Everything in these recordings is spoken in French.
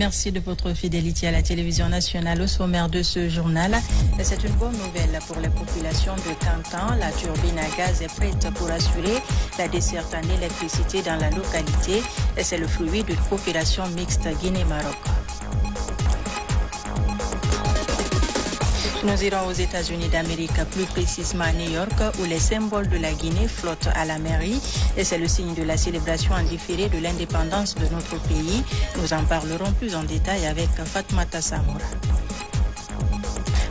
Merci de votre fidélité à la télévision nationale. Au sommaire de ce journal, c'est une bonne nouvelle pour les populations de Cantan. La turbine à gaz est prête pour assurer la desserte en électricité dans la localité. C'est le fruit d'une coopération mixte Guinée-Maroc. Nous irons aux États-Unis d'Amérique, plus précisément à New York, où les symboles de la Guinée flottent à la mairie. Et c'est le signe de la célébration en différé de l'indépendance de notre pays. Nous en parlerons plus en détail avec Fatmata Samoura.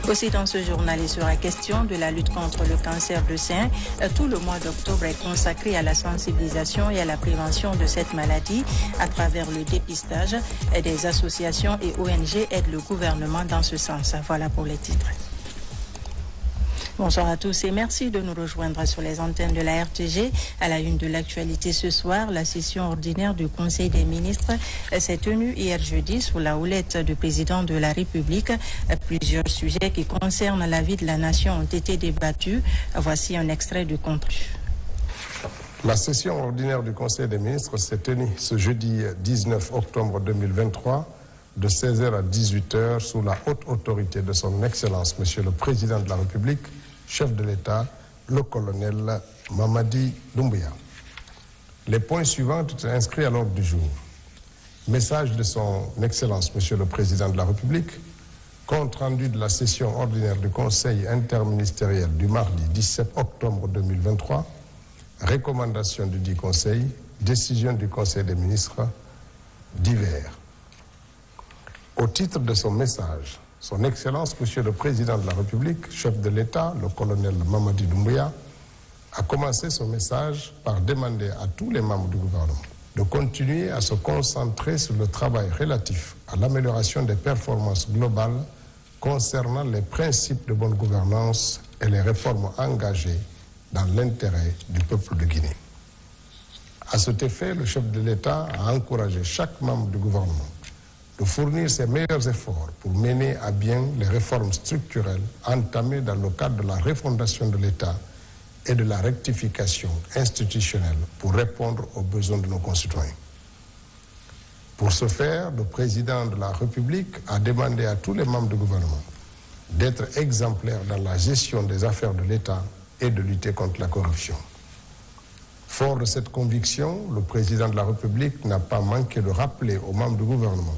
Aussi dans ce journal, il sera question de la lutte contre le cancer du sein. Tout le mois d'octobre est consacré à la sensibilisation et à la prévention de cette maladie à travers le dépistage. Des associations et ONG aident le gouvernement dans ce sens. Voilà pour les titres. Bonsoir à tous et merci de nous rejoindre sur les antennes de la RTG. À la une de l'actualité ce soir, la session ordinaire du Conseil des ministres s'est tenue hier jeudi sous la houlette du président de la République. Plusieurs sujets qui concernent la vie de la nation ont été débattus. Voici un extrait du contenu. La session ordinaire du Conseil des ministres s'est tenue ce jeudi 19 octobre 2023 de 16h à 18h sous la haute autorité de son Excellence, Monsieur le Président de la République, chef de l'État, le colonel Mamadi Doumbouya. Les points suivants étaient inscrits à l'ordre du jour. Message de son Excellence, Monsieur le Président de la République, compte rendu de la session ordinaire du Conseil interministériel du mardi 17 octobre 2023, recommandation du dit Conseil, décision du Conseil des ministres divers. Au titre de son message, son Excellence, Monsieur le Président de la République, chef de l'État, le colonel Mamadi Doumbouya, a commencé son message par demander à tous les membres du gouvernement de continuer à se concentrer sur le travail relatif à l'amélioration des performances globales concernant les principes de bonne gouvernance et les réformes engagées dans l'intérêt du peuple de Guinée. À cet effet, le chef de l'État a encouragé chaque membre du gouvernement de fournir ses meilleurs efforts pour mener à bien les réformes structurelles entamées dans le cadre de la refondation de l'État et de la rectification institutionnelle pour répondre aux besoins de nos concitoyens. Pour ce faire, le président de la République a demandé à tous les membres du gouvernement d'être exemplaires dans la gestion des affaires de l'État et de lutter contre la corruption. Fort de cette conviction, le président de la République n'a pas manqué de rappeler aux membres du gouvernement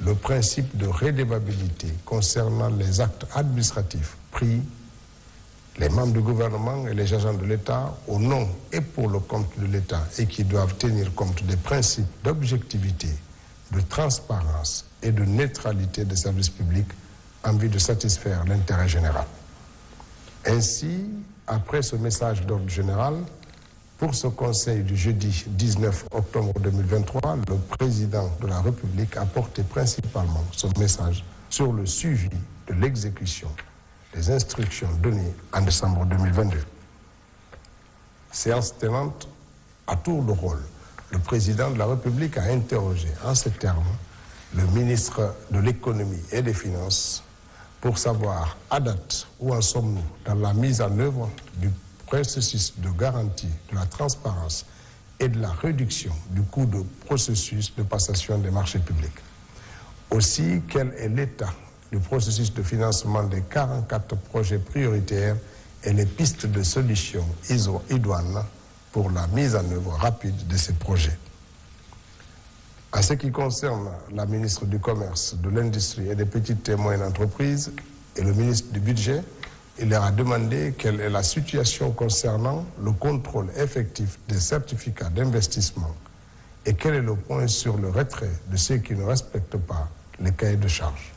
le principe de redevabilité concernant les actes administratifs pris les membres du gouvernement et les agents de l'État au nom et pour le compte de l'État et qui doivent tenir compte des principes d'objectivité, de transparence et de neutralité des services publics en vue de satisfaire l'intérêt général. Ainsi, après ce message d'ordre général, pour ce conseil du jeudi 19 octobre 2023, le président de la République a porté principalement ce message sur le suivi de l'exécution des instructions données en décembre 2022. Séance tenante à tour de rôle, le président de la République a interrogé en ces termes le ministre de l'Économie et des Finances pour savoir à date où en sommes-nous dans la mise en œuvre du processus de garantie de la transparence et de la réduction du coût de processus de passation des marchés publics. Aussi, quel est l'état du processus de financement des 44 projets prioritaires et les pistes de solutions idoines pour la mise en œuvre rapide de ces projets. En ce qui concerne la ministre du Commerce, de l'Industrie et des petites et moyennes entreprises et le ministre du Budget, il leur a demandé quelle est la situation concernant le contrôle effectif des certificats d'investissement et quel est le point sur le retrait de ceux qui ne respectent pas les cahiers de charges.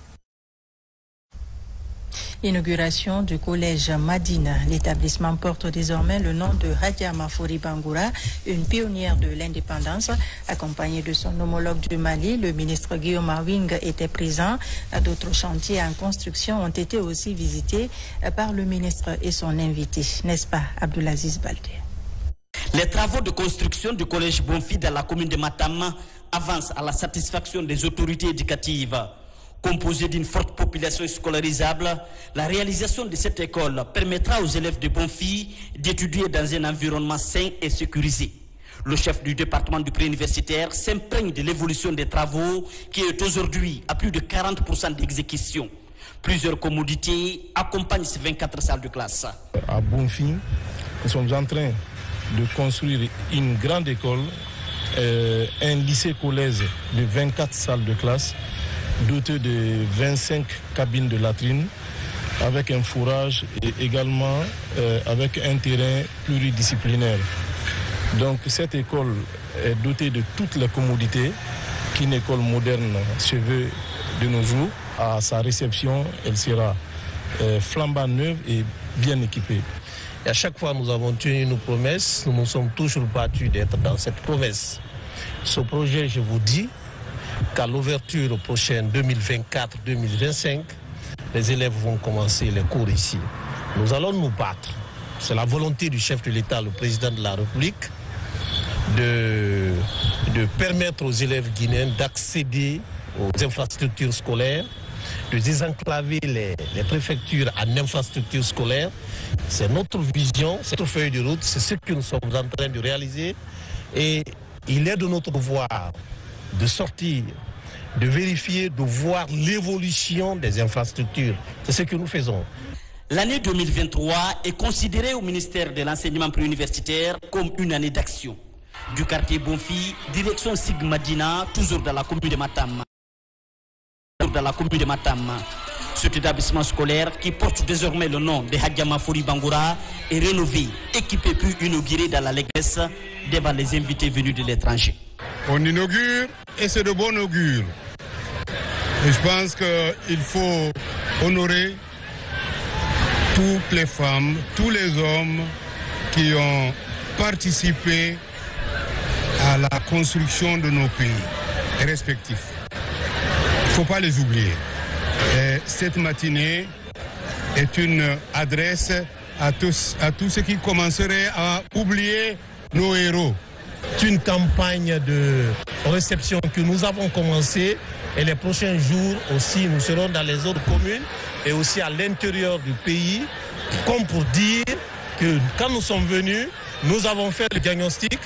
Inauguration du collège Madina. L'établissement porte désormais le nom de Hadja Mafouri Bangoura, une pionnière de l'indépendance. Accompagnée de son homologue du Mali, le ministre Guillaume Awing était présent. D'autres chantiers en construction ont été aussi visités par le ministre et son invité. N'est-ce pas, Abdulaziz Baldé? Les travaux de construction du collège Bonfi dans la commune de Matam avancent à la satisfaction des autorités éducatives. Composée d'une forte population scolarisable, la réalisation de cette école permettra aux élèves de Bonfi d'étudier dans un environnement sain et sécurisé. Le chef du département du préuniversitaire s'imprègne de l'évolution des travaux qui est aujourd'hui à plus de 40% d'exécution. Plusieurs commodités accompagnent ces 24 salles de classe. À Bonfim, nous sommes en train de construire une grande école, un lycée-collège de 24 salles de classe, doté de 25 cabines de latrines, avec un fourrage et également avec un terrain pluridisciplinaire. Donc cette école est dotée de toutes les commodités qu'une école moderne se veut de nos jours. À sa réception, elle sera flambant neuve et bien équipée. Et à chaque fois, nous avons tenu nos promesses. Nous nous sommes toujours battus d'être dans cette promesse. Ce projet, je vous dis qu'à l'ouverture prochaine 2024-2025, les élèves vont commencer les cours ici. Nous allons nous battre. C'est la volonté du chef de l'État, le président de la République, de permettre aux élèves guinéens d'accéder aux infrastructures scolaires, de désenclaver les préfectures en infrastructures scolaires. C'est notre vision, c'est notre feuille de route, c'est ce que nous sommes en train de réaliser. Et il est de notre devoir de sortir, de vérifier, de voir l'évolution des infrastructures. C'est ce que nous faisons. L'année 2023 est considérée au ministère de l'enseignement préuniversitaire comme une année d'action. Du quartier Bonfi, direction Sigmadina, toujours dans la commune de Matam. Cet établissement scolaire, qui porte désormais le nom de Hadja Mafori Bangoura, est rénové, équipé puis inauguré dans la Légresse devant les invités venus de l'étranger. On inaugure et c'est de bon augure. Et je pense qu'il faut honorer toutes les femmes, tous les hommes qui ont participé à la construction de nos pays respectifs. Il ne faut pas les oublier. Et cette matinée est une adresse à tous ceux qui commenceraient à oublier nos héros. C'est une campagne de réception que nous avons commencée et les prochains jours aussi nous serons dans les autres communes et aussi à l'intérieur du pays, comme pour dire que quand nous sommes venus, nous avons fait le diagnostic.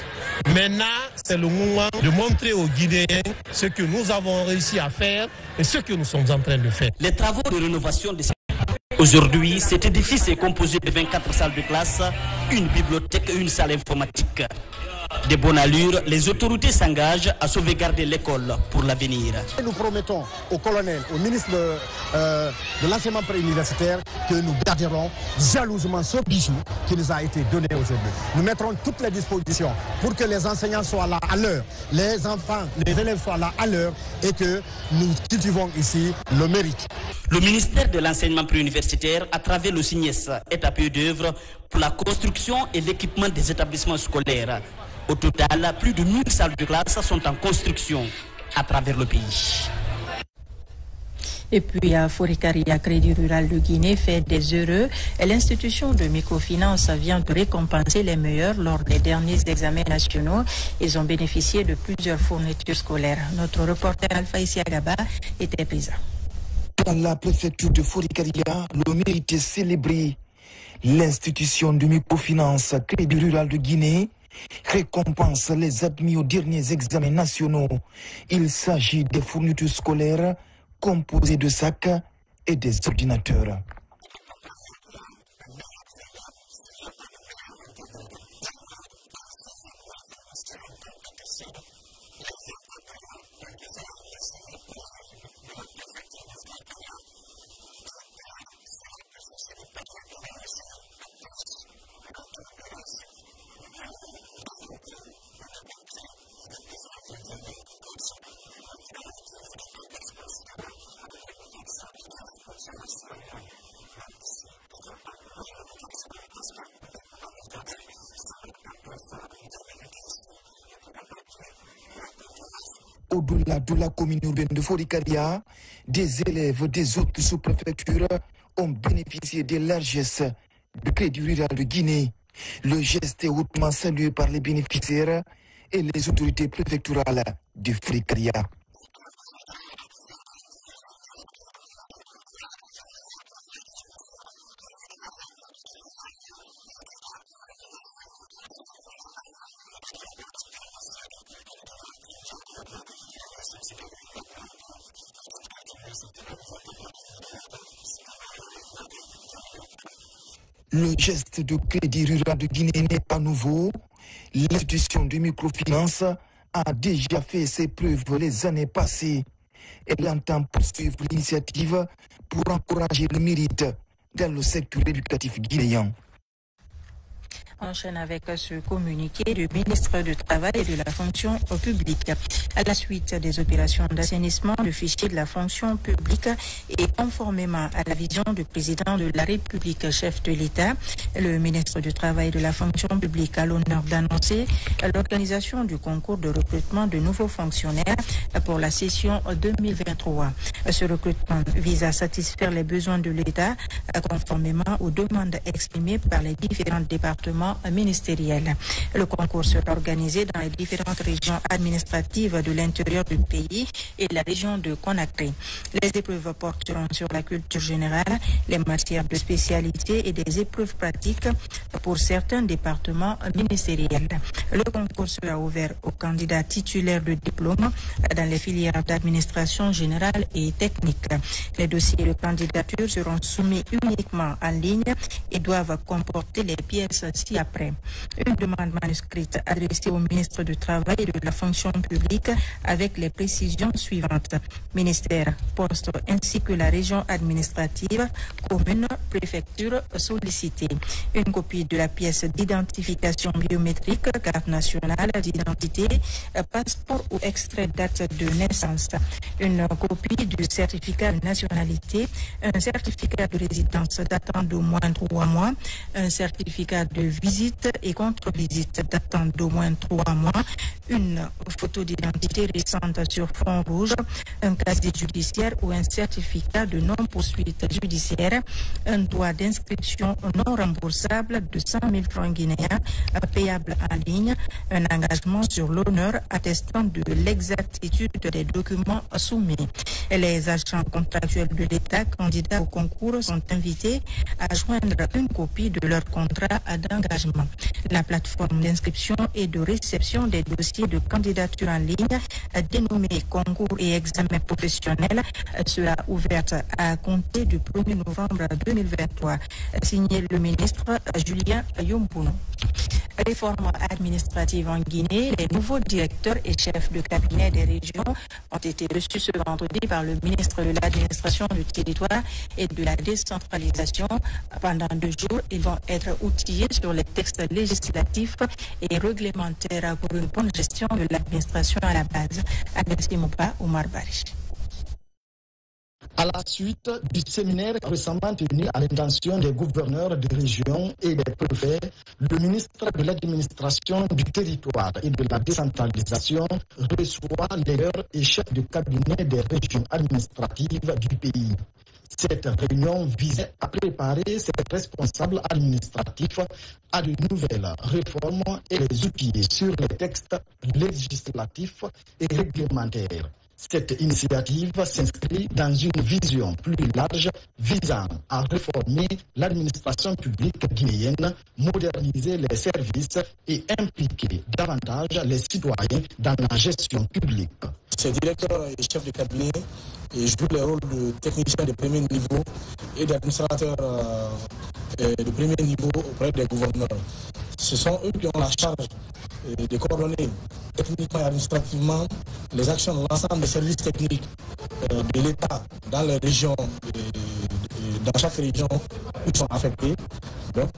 Maintenant, c'est le moment de montrer aux Guinéens ce que nous avons réussi à faire et ce que nous sommes en train de faire. Les travaux de rénovation de aujourd'hui, cet édifice est composé de 24 salles de classe, une bibliothèque et une salle informatique. De bonne allure, les autorités s'engagent à sauvegarder l'école pour l'avenir. Nous promettons au colonel, au ministre de l'enseignement préuniversitaire que nous garderons jalousement ce bijou qui nous a été donné aujourd'hui. Nous mettrons toutes les dispositions pour que les enseignants soient là à l'heure, les enfants, les élèves soient là à l'heure et que nous cultivons ici le mérite. Le ministère de l'enseignement préuniversitaire, à travers le SIGNES, est à pied d'œuvre pour la construction et l'équipement des établissements scolaires. Au total, plus de 1000 salles de classe sont en construction à travers le pays. Et puis à Forikaria, Crédit Rural de Guinée fait des heureux et l'institution de microfinance vient de récompenser les meilleurs lors des derniers examens nationaux. Ils ont bénéficié de plusieurs fournitures scolaires. Notre reporter Alpha Isiagaba était présent. Dans la préfecture de Forikaria, le mérite est célébré. L'institution de microfinance Crédit Rural de Guinée récompense les admis aux derniers examens nationaux. Il s'agit des fournitures scolaires composées de sacs et des ordinateurs. Au-delà de la commune urbaine de Forikaria, des élèves des autres sous-préfectures ont bénéficié des largesses du Crédit Rural de Guinée. Le geste est hautement salué par les bénéficiaires et les autorités préfectorales de Forikaria. Le geste de crédit rural de Guinée n'est pas nouveau. L'institution de microfinance a déjà fait ses preuves les années passées. Elle entend poursuivre l'initiative pour encourager le mérite dans le secteur éducatif guinéen. On enchaîne avec ce communiqué du ministre du Travail et de la Fonction publique. À la suite des opérations d'assainissement du fichier de la fonction publique et conformément à la vision du président de la République, chef de l'État, le ministre du Travail et de la Fonction publique a l'honneur d'annoncer l'organisation du concours de recrutement de nouveaux fonctionnaires pour la session 2023. Ce recrutement vise à satisfaire les besoins de l'État conformément aux demandes exprimées par les différents départements ministériels. Le concours sera organisé dans les différentes régions administratives de l'intérieur du pays et la région de Conakry. Les épreuves porteront sur la culture générale, les matières de spécialité et des épreuves pratiques pour certains départements ministériels. Le concours sera ouvert aux candidats titulaires de diplôme dans les filières d'administration générale et technique. Les dossiers de candidature seront soumis uniquement en ligne et doivent comporter les pièces ci-après. Une demande manuscrite adressée au ministre du Travail et de la Fonction publique avec les précisions suivantes. Ministère, poste ainsi que la région administrative, commune, préfecture sollicitée. Une copie de la pièce d'identification biométrique, carte nationale d'identité, passeport ou extrait date de naissance. Une copie du certificat de nationalité, un certificat de résidence datant d'au moins 3 mois, un certificat de visite et contre-visite datant d'au moins 3 mois, une photo d'identité récente sur fond rouge, un casier judiciaire ou un certificat de non-poursuite judiciaire, un droit d'inscription non remboursable de 100 000 francs guinéens payable en ligne, un engagement sur l'honneur attestant de l'exactitude des documents soumis. Les agents contractuels de l'État candidats au concours sont invités à joindre une copie de leur contrat d'engagement. La plateforme d'inscription et de réception des dossiers de candidature en ligne dénommée concours et examen professionnel sera ouverte à compter du 1er novembre 2023. Signé le ministre Julien Yombouno. Réforme administrative en Guinée, les nouveaux directeurs et chefs de cabinet des régions ont été reçus ce vendredi par le ministre de l'administration du territoire et de la décentralisation. Pendant 2 jours, ils vont être outillés sur les textes législatifs et réglementaires pour une bonne gestion de l'administration à la base. Agnès Moupa, Omar Barish. À la suite du séminaire récemment tenu à l'intention des gouverneurs de région et des préfets, le ministre de l'administration du territoire et de la décentralisation reçoit les leaders et chefs de cabinet des régions administratives du pays. Cette réunion visait à préparer ces responsables administratifs à de nouvelles réformes et les outiller sur les textes législatifs et réglementaires. Cette initiative s'inscrit dans une vision plus large visant à réformer l'administration publique guinéenne, moderniser les services et impliquer davantage les citoyens dans la gestion publique. Ces directeurs et chefs de cabinet jouent le rôle de techniciens de premier niveau et d'administrateurs de premier niveau auprès des gouverneurs. Ce sont eux qui ont la charge de coordonner techniquement et administrativement les actions de l'ensemble des services techniques de l'État dans les régions, dans chaque région où ils sont affectés. Donc,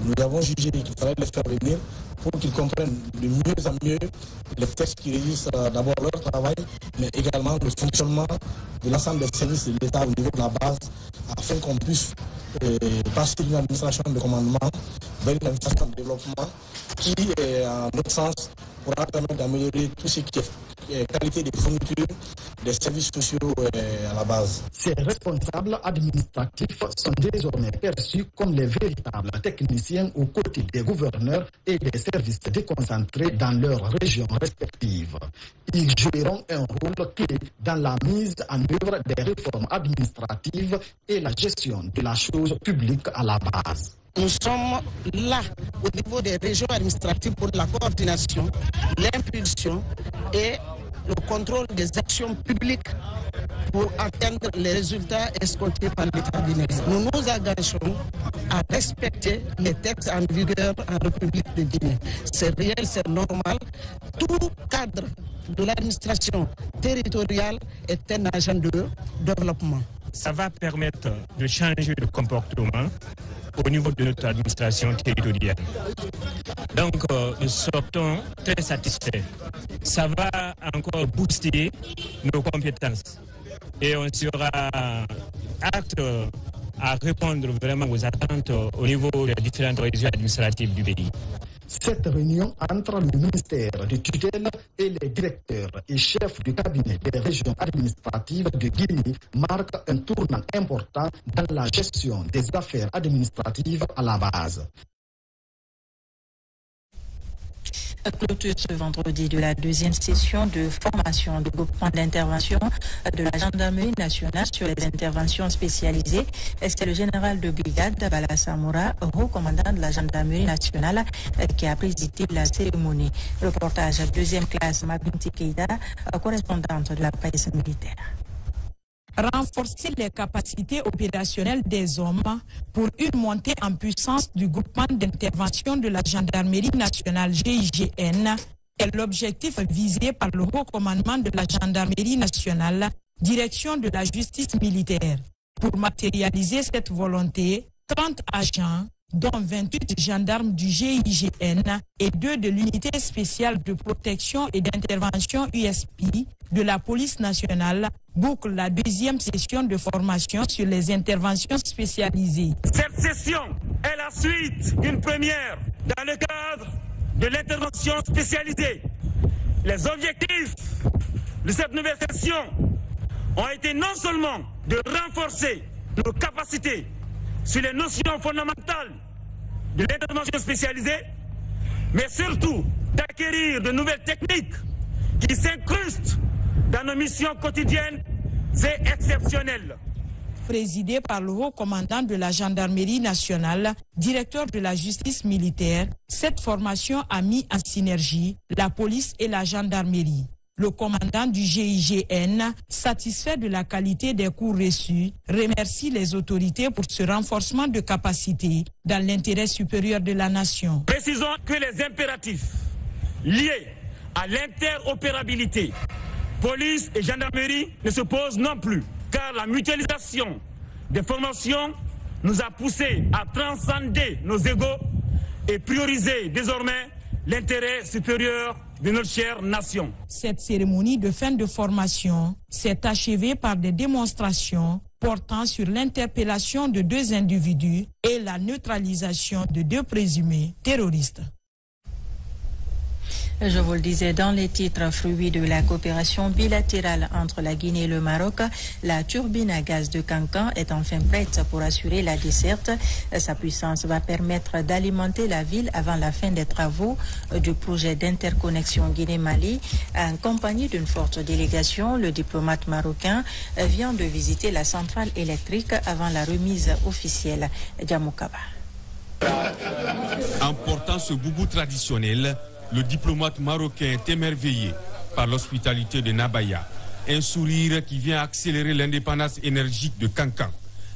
nous avons jugé qu'il fallait les faire venir pour qu'ils comprennent de mieux en mieux les textes qui régissent d'abord leur travail, mais également le fonctionnement de l'ensemble des services de l'État au niveau de la base, afin qu'on puisse passer d'une administration de commandement vers une administration de développement qui, en notre sens, pourra permettre d'améliorer tout ce qui est qualité des fournitures, des services sociaux à la base. Ces responsables administratifs sont désormais perçus comme les véritables techniciens aux côtés des gouverneurs et des services déconcentrés dans leurs régions respectives. Ils joueront un rôle clé dans la mise en œuvre des réformes administratives et la gestion de la chose publique à la base. Nous sommes là au niveau des régions administratives pour la coordination, l'impulsion et le contrôle des actions publiques pour atteindre les résultats escomptés par l'État guinéen. Nous nous engageons à respecter les textes en vigueur en République de Guinée. C'est réel, c'est normal. Tout cadre de l'administration territoriale est un agent de développement. Ça va permettre de changer de comportement au niveau de notre administration territoriale. Donc, nous sortons très satisfaits. Ça va encore booster nos compétences et on sera apte à répondre vraiment aux attentes au niveau des différentes régions administratives du pays. Cette réunion entre le ministère de tutelle et les directeurs et chefs du cabinet des régions administratives de Guinée marque un tournant important dans la gestion des affaires administratives à la base. Clôture ce vendredi de la deuxième session de formation du groupement d'intervention de la gendarmerie nationale sur les interventions spécialisées. C'est le général de brigade Bala Samoura, haut commandant de la gendarmerie nationale, qui a présidé la cérémonie. Reportage deuxième classe, Mabinti Keïda, correspondante de la presse militaire. Renforcer les capacités opérationnelles des hommes pour une montée en puissance du groupement d'intervention de la gendarmerie nationale GIGN est l'objectif visé par le haut commandement de la gendarmerie nationale, direction de la justice militaire. Pour matérialiser cette volonté, 30 agents, dont 28 gendarmes du GIGN et 2 de l'unité spéciale de protection et d'intervention USP de la police nationale, bouclent la deuxième session de formation sur les interventions spécialisées. Cette session est la suite d'une première dans le cadre de l'intervention spécialisée. Les objectifs de cette nouvelle session ont été non seulement de renforcer nos capacités sur les notions fondamentales de l'intervention spécialisée, mais surtout d'acquérir de nouvelles techniques qui s'incrustent dans nos missions quotidiennes et exceptionnelles. Présidé par le haut commandant de la gendarmerie nationale, directeur de la justice militaire, cette formation a mis en synergie la police et la gendarmerie. Le commandant du GIGN, satisfait de la qualité des cours reçus, remercie les autorités pour ce renforcement de capacité dans l'intérêt supérieur de la nation. Précisons que les impératifs liés à l'interopérabilité, police et gendarmerie ne se posent non plus, car la mutualisation des formations nous a poussés à transcender nos égos et prioriser désormais l'intérêt supérieur de notre chère nation. Cette cérémonie de fin de formation s'est achevée par des démonstrations portant sur l'interpellation de 2 individus et la neutralisation de 2 présumés terroristes. Je vous le disais dans les titres, fruits de la coopération bilatérale entre la Guinée et le Maroc, la turbine à gaz de Kankan est enfin prête pour assurer la desserte. Sa puissance va permettre d'alimenter la ville avant la fin des travaux du projet d'interconnexion Guinée-Mali. En compagnie d'une forte délégation, le diplomate marocain vient de visiter la centrale électrique avant la remise officielle. Djamoukaba. En portant ce boubou traditionnel, le diplomate marocain est émerveillé par l'hospitalité de Nabaya. Un sourire qui vient accélérer l'indépendance énergique de Kankan.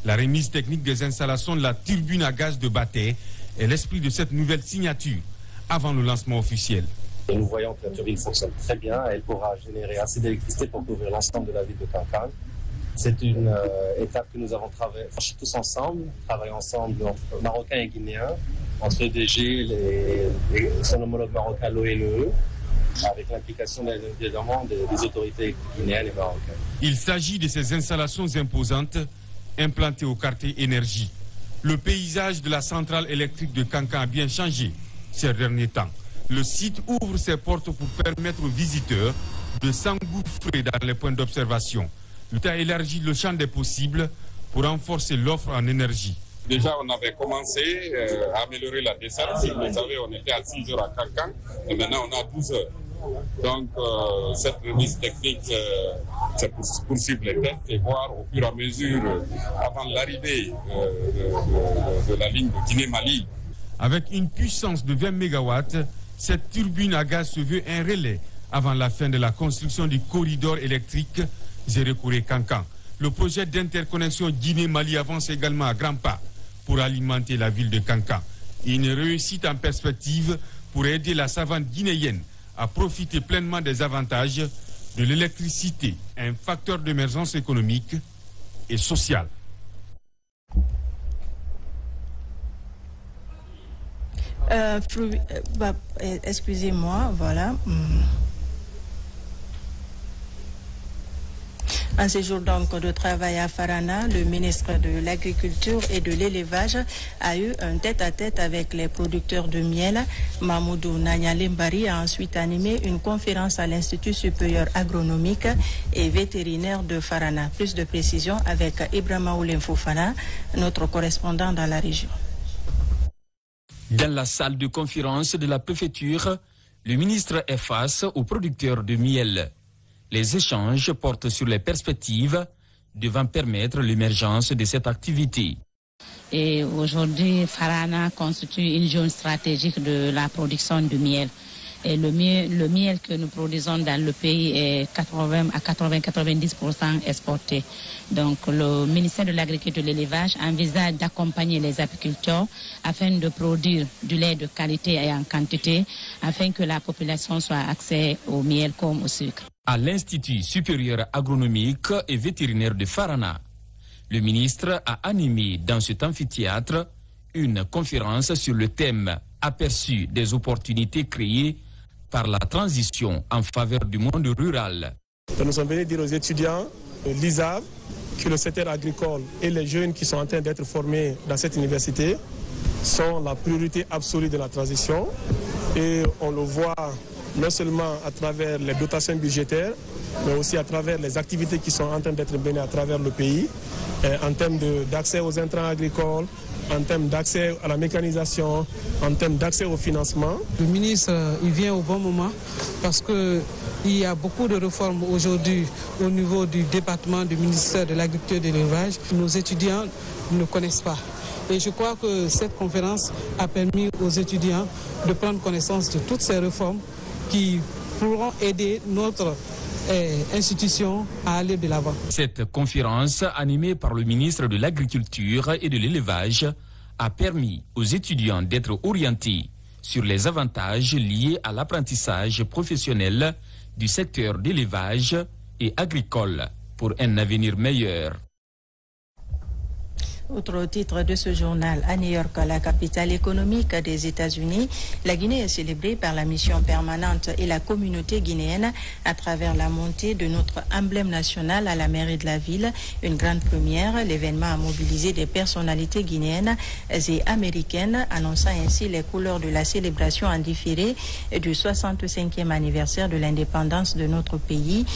La remise technique des installations de la turbine à gaz de Baté est l'esprit de cette nouvelle signature avant le lancement officiel. Et nous voyons que la turbine fonctionne très bien. Elle pourra générer assez d'électricité pour couvrir l'ensemble de la ville de Kankan. C'est une étape que nous avons franchie tous ensemble, travaillé ensemble entre Marocains et Guinéens, entre le DG et son homologue marocain, l'ONE, avec l'implication évidemment des autorités guinéennes et marocaines. Il s'agit de ces installations imposantes implantées au quartier énergie. Le paysage de la centrale électrique de Kankan a bien changé ces derniers temps. Le site ouvre ses portes pour permettre aux visiteurs de s'engouffrer dans les points d'observation. L'État a élargi le champ des possibles pour renforcer l'offre en énergie. Déjà, on avait commencé à améliorer la desserte. Si vous savez, on était à 6 heures à Kankan et maintenant on a 12 heures. Donc, cette remise technique, c'est pour poursuivre les tests et voir au fur et à mesure, avant l'arrivée de la ligne de Guinée-Mali. Avec une puissance de 20 MW, cette turbine à gaz se veut un relais avant la fin de la construction du corridor électrique Zérekouré-Kankan. Le projet d'interconnexion Guinée-Mali avance également à grands pas pour alimenter la ville de Kankan. Une réussite en perspective pour aider la savane guinéenne à profiter pleinement des avantages de l'électricité, un facteur d'émergence économique et sociale. Excusez-moi, voilà. En ce jour donc de travail à Farana, le ministre de l'Agriculture et de l'Élevage a eu un tête-à-tête avec les producteurs de miel. Mamoudou Nanyalimbari a ensuite animé une conférence à l'Institut supérieur agronomique et vétérinaire de Farana. Plus de précisions avec Ibrahima Oulem Fofana, notre correspondant dans la région. Dans la salle de conférence de la préfecture, le ministre est face aux producteurs de miel. Les échanges portent sur les perspectives devant permettre l'émergence de cette activité. Et aujourd'hui, Farana constitue une zone stratégique de la production du miel. Et le miel que nous produisons dans le pays est 80 à 90% exporté. Donc le ministère de l'Agriculture et de l'Élevage envisage d'accompagner les apiculteurs afin de produire du lait de qualité et en quantité, afin que la population soit accès au miel comme au sucre. À l'Institut supérieur agronomique et vétérinaire de Farana, le ministre a animé dans cet amphithéâtre une conférence sur le thème aperçu des opportunités créées par la transition en faveur du monde rural. Nous sommes venus dire aux étudiants de l'ISAV que le secteur agricole et les jeunes qui sont en train d'être formés dans cette université sont la priorité absolue de la transition. Et on le voit non seulement à travers les dotations budgétaires, mais aussi à travers les activités qui sont en train d'être menées à travers le pays, en termes d'accès aux intrants agricoles, en termes d'accès à la mécanisation, en termes d'accès au financement. Le ministre, il vient au bon moment parce qu'il y a beaucoup de réformes aujourd'hui au niveau du département du ministère de l'Agriculture et de l'Élevage. Nos étudiants ne connaissent pas. Et je crois que cette conférence a permis aux étudiants de prendre connaissance de toutes ces réformes qui pourront aider notre institution à aller de l'avant. Cette conférence, animée par le ministre de l'Agriculture et de l'Élevage, a permis aux étudiants d'être orientés sur les avantages liés à l'apprentissage professionnel du secteur d'élevage et agricole pour un avenir meilleur. Autre titre de ce journal, à New York, la capitale économique des États-Unis, la Guinée est célébrée par la mission permanente et la communauté guinéenne à travers la montée de notre emblème national à la mairie de la ville. Une grande première, l'événement a mobilisé des personnalités guinéennes et américaines, annonçant ainsi les couleurs de la célébration en différé du 65e anniversaire de l'indépendance de notre pays,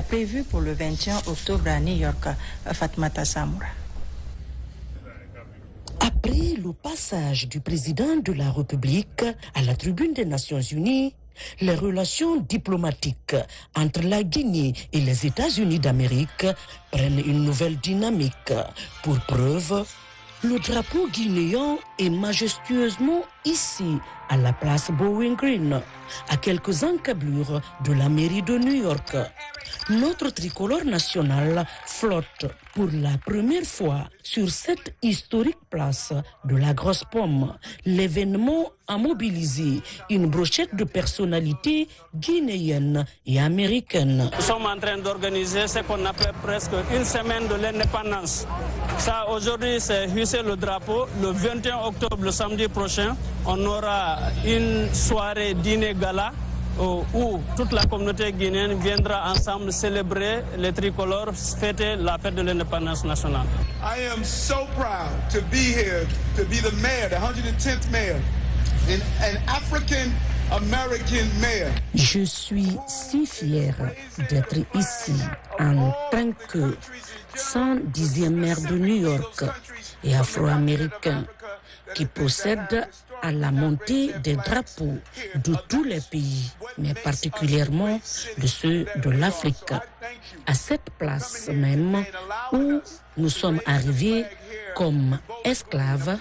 prévu pour le 21 octobre à New York. Fatmata Samoura. Après le passage du président de la République à la tribune des Nations Unies, les relations diplomatiques entre la Guinée et les États-Unis d'Amérique prennent une nouvelle dynamique. Pour preuve, le drapeau guinéen est majestueusement ici, à la place Bowling Green, à quelques encablures de la mairie de New York. Notre tricolore national flotte pour la première fois sur cette historique place de la Grosse Pomme. L'événement a mobilisé une brochette de personnalités guinéennes et américaines. Nous sommes en train d'organiser ce qu'on appelle presque une semaine de l'indépendance. Ça, aujourd'hui, c'est hisser le drapeau. Le 21 octobre, le samedi prochain, on aura une soirée dîner-gala où toute la communauté guinéenne viendra ensemble célébrer les tricolores, fêter la fête de l'indépendance nationale. I am so proud to be here, to be the mayor, the 110th mayor, an African-American mayor. Je suis si fier d'être ici en tant que 110e maire de New York et afro-américain qui procède à la montée des drapeaux de tous les pays, mais particulièrement de ceux de l'Afrique. À cette place même où nous sommes arrivés comme esclaves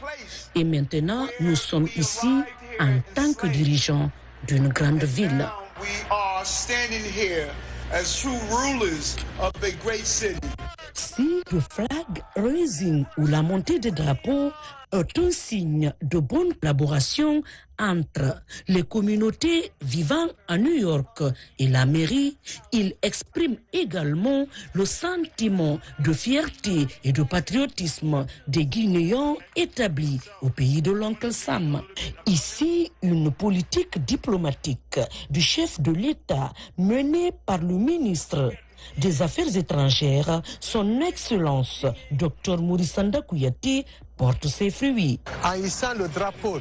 et maintenant nous sommes ici en tant que dirigeants d'une grande ville. We are are standing here as true rulers of a great city. Si le flag raising ou la montée des drapeaux est un signe de bonne collaboration entre les communautés vivant à New York et la mairie, il exprime également le sentiment de fierté et de patriotisme des Guinéens établis au pays de l'oncle Sam. Ici, une politique diplomatique du chef de l'État menée par le ministre des Affaires étrangères, son Excellence Dr Mourisanda Kouyaté, porte ses fruits. En hissant le drapeau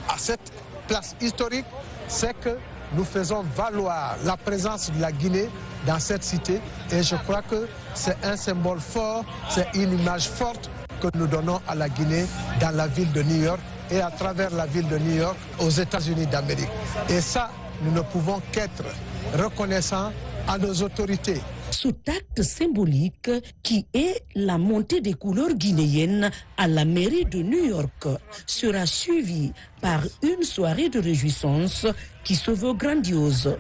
à cette place historique, c'est que nous faisons valoir la présence de la Guinée dans cette cité et je crois que c'est un symbole fort, c'est une image forte que nous donnons à la Guinée dans la ville de New York et à travers la ville de New York aux États-Unis d'Amérique. Et ça, nous ne pouvons qu'être reconnaissants à nos autorités. Cet acte symbolique qui est la montée des couleurs guinéennes à la mairie de New York sera suivi par une soirée de réjouissance qui se veut grandiose.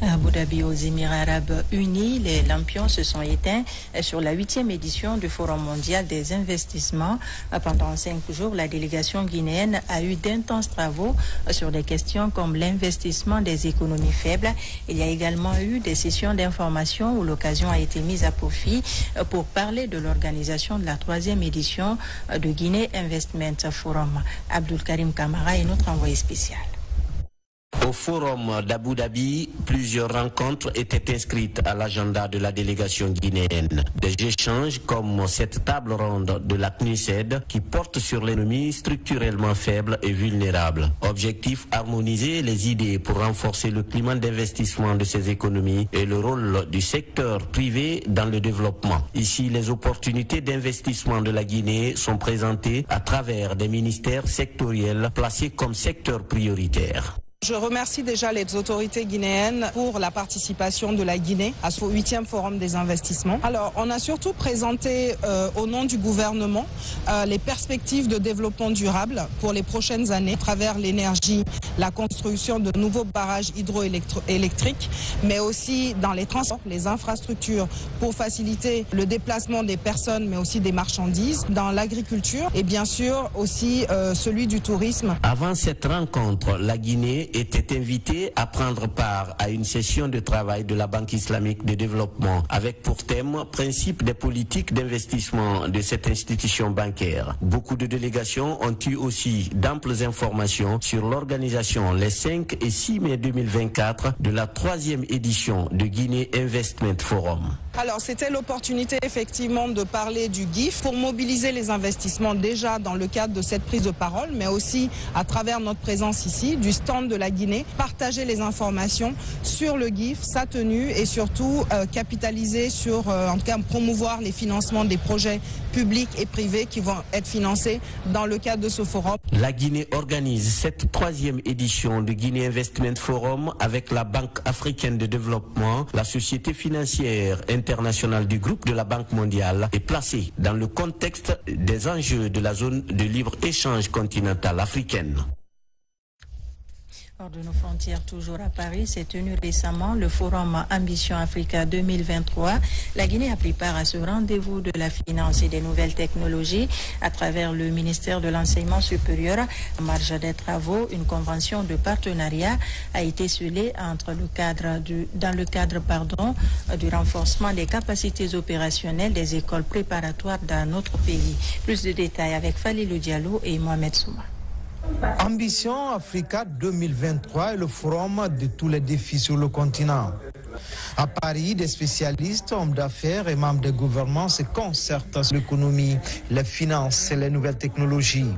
À Abu Dhabi, aux Émirats arabes unis, les lampions se sont éteints sur la 8e édition du Forum mondial des investissements. Pendant 5 jours, la délégation guinéenne a eu d'intenses travaux sur des questions comme l'investissement des économies faibles. Il y a également eu des sessions d'information où l'occasion a été mise à profit pour parler de l'organisation de la 3e édition de Guinée Investment Forum. Abdul Karim Kamara est notre envoyé spécial. Au forum d'Abu Dhabi, plusieurs rencontres étaient inscrites à l'agenda de la délégation guinéenne. Des échanges comme cette table ronde de la CNUSED qui porte sur l'économie structurellement faible et vulnérable. Objectif, harmoniser les idées pour renforcer le climat d'investissement de ces économies et le rôle du secteur privé dans le développement. Ici, les opportunités d'investissement de la Guinée sont présentées à travers des ministères sectoriels placés comme secteurs prioritaires. Je remercie déjà les autorités guinéennes pour la participation de la Guinée à ce 8e forum des investissements. Alors, on a surtout présenté au nom du gouvernement les perspectives de développement durable pour les prochaines années à travers l'énergie, la construction de nouveaux barrages hydroélectriques, mais aussi dans les transports, les infrastructures pour faciliter le déplacement des personnes, mais aussi des marchandises, dans l'agriculture et bien sûr aussi celui du tourisme. Avant cette rencontre, la Guinée était invité à prendre part à une session de travail de la Banque islamique de développement avec pour thème principe des politiques d'investissement de cette institution bancaire. Beaucoup de délégations ont eu aussi d'amples informations sur l'organisation les 5 et 6 mai 2024 de la 3e édition de Guinée Investment Forum. Alors, c'était l'opportunité effectivement de parler du GIF pour mobiliser les investissements déjà dans le cadre de cette prise de parole, mais aussi à travers notre présence ici, du stand de la Guinée, partager les informations sur le GIF, sa tenue et surtout capitaliser sur, en tout cas promouvoir les financements des projets publics et privés qui vont être financés dans le cadre de ce forum. La Guinée organise cette 3e édition de Guinée Investment Forum avec la Banque africaine de développement, la société financière internationale du groupe de la Banque mondiale est placée dans le contexte des enjeux de la zone de libre-échange continentale africaine. Hors de nos frontières, toujours à Paris, s'est tenu récemment le forum Ambition Africa 2023. La Guinée a pris part à ce rendez-vous de la finance et des nouvelles technologies à travers le ministère de l'Enseignement supérieur. En marge des travaux, une convention de partenariat a été scellée dans le cadre du renforcement des capacités opérationnelles des écoles préparatoires dans notre pays. Plus de détails avec Falilou Diallo et Mohamed Souma. Ambition Africa 2023 est le forum de tous les défis sur le continent. À Paris, des spécialistes, hommes d'affaires et membres des gouvernements se concertent sur l'économie, les finances et les nouvelles technologies.